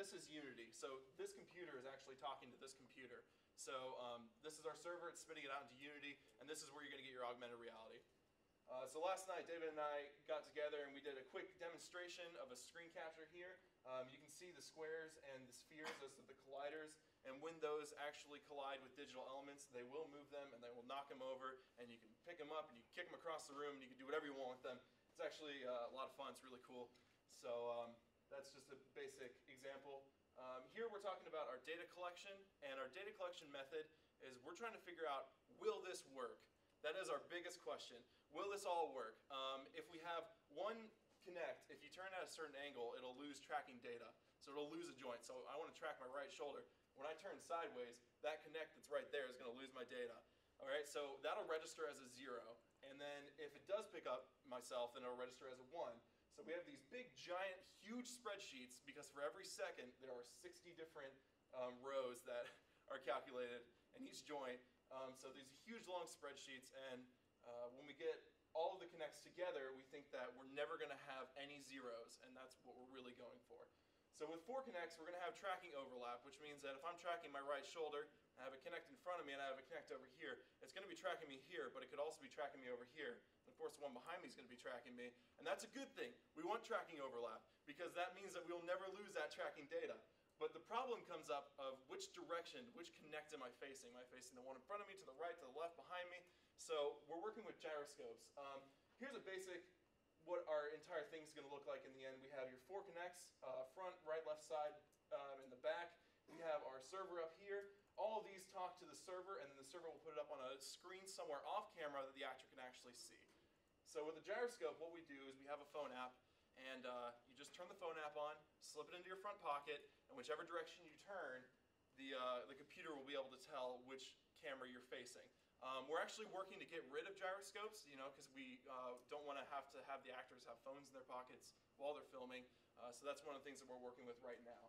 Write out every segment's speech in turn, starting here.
this is Unity. So this computer is actually talking to this computer. So this is our server, it's spitting it out into Unity, and this is where you're going to get your augmented reality. So last night, David and I got together and we did a quick demonstration of a screen capture here. You can see the squares and the spheres, those are the colliders, and when those actually collide with digital elements, they will move them and they will knock them over, and you can pick them up and you can kick them across the room and you can do whatever you want with them. It's actually a lot of fun, it's really cool. So that's just a basic example. Here we're talking about our data collection, and our data collection method is we're trying to figure out, will this work? That is our biggest question. Will this all work? If we have one Kinect, if you turn at a certain angle, it'll lose tracking data. So it'll lose a joint. So I want to track my right shoulder. When I turn sideways, that Kinect that's right there is going to lose my data. All right, so that'll register as a 0. And then if it does pick up myself, then it'll register as a 1. So we have these big, giant, huge spreadsheets because for every second there are 60 different rows that are calculated in each joint. So these huge, long spreadsheets, and when we get all of the Kinects together, we think that we're never going to have any zeros, and that's what we're really going for. So with 4 Kinects, we're going to have tracking overlap, which means that if I'm tracking my right shoulder, I have a Kinect in front of me and I have a Kinect over here, it's going to be tracking me here, but it could also be tracking me over here. And of course, the one behind me is going to be tracking me, and that's a good thing. We want tracking overlap, because that means that we'll never lose that tracking data. But the problem comes up of which direction, which Kinect am I facing? Am I facing the one in front of me, to the right, to the left, behind me? So we're working with gyroscopes. Here's a basic, what our entire thing is going to look like in the end. We have your 4 Kinects, front, right, left side, in the back. We have our server up here. All of these talk to the server, and then the server will put it up on a screen somewhere off camera that the actor can actually see. So with the gyroscope, what we do is we have a phone app, and you just turn the phone app on, slip it into your front pocket, and whichever direction you turn, the computer will be able to tell which camera you're facing. We're actually working to get rid of gyroscopes, because we don't want to have the actors have phones in their pockets while they're filming. So that's one of the things that we're working with right now.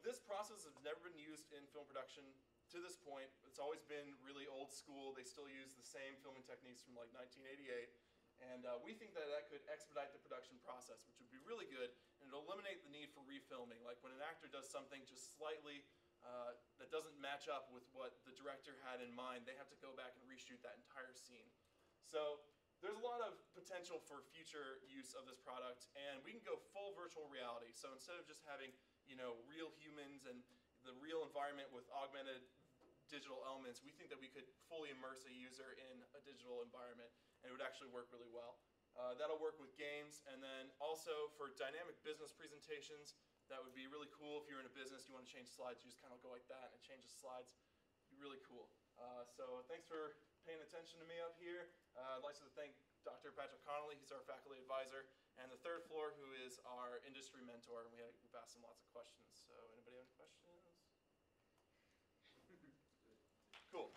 This process has never been used in film production to this point. It's always been really old school. They still use the same filming techniques from like 1988. And we think that that could expedite the production process, which would be really good, and it'll eliminate the need for refilming. Like when an actor does something just slightly that doesn't match up with what the director had in mind, they have to go back and reshoot that entire scene. So there's a lot of potential for future use of this product, and we can go full virtual reality. So instead of just having real humans and the real environment with augmented digital elements, we think that we could fully immerse a user in a digital environment, and it would actually work really well. That'll work with games, and then also for dynamic business presentations, that would be really cool. If you're in a business, you want to change slides, you just kind of go like that and change the slides. It'd be really cool. So thanks for paying attention to me up here. I'd like to thank Dr. Patrick Connolly, he's our faculty advisor, and the third floor, who is our industry mentor, and we've asked him lots of questions. So anybody have any questions? Cool.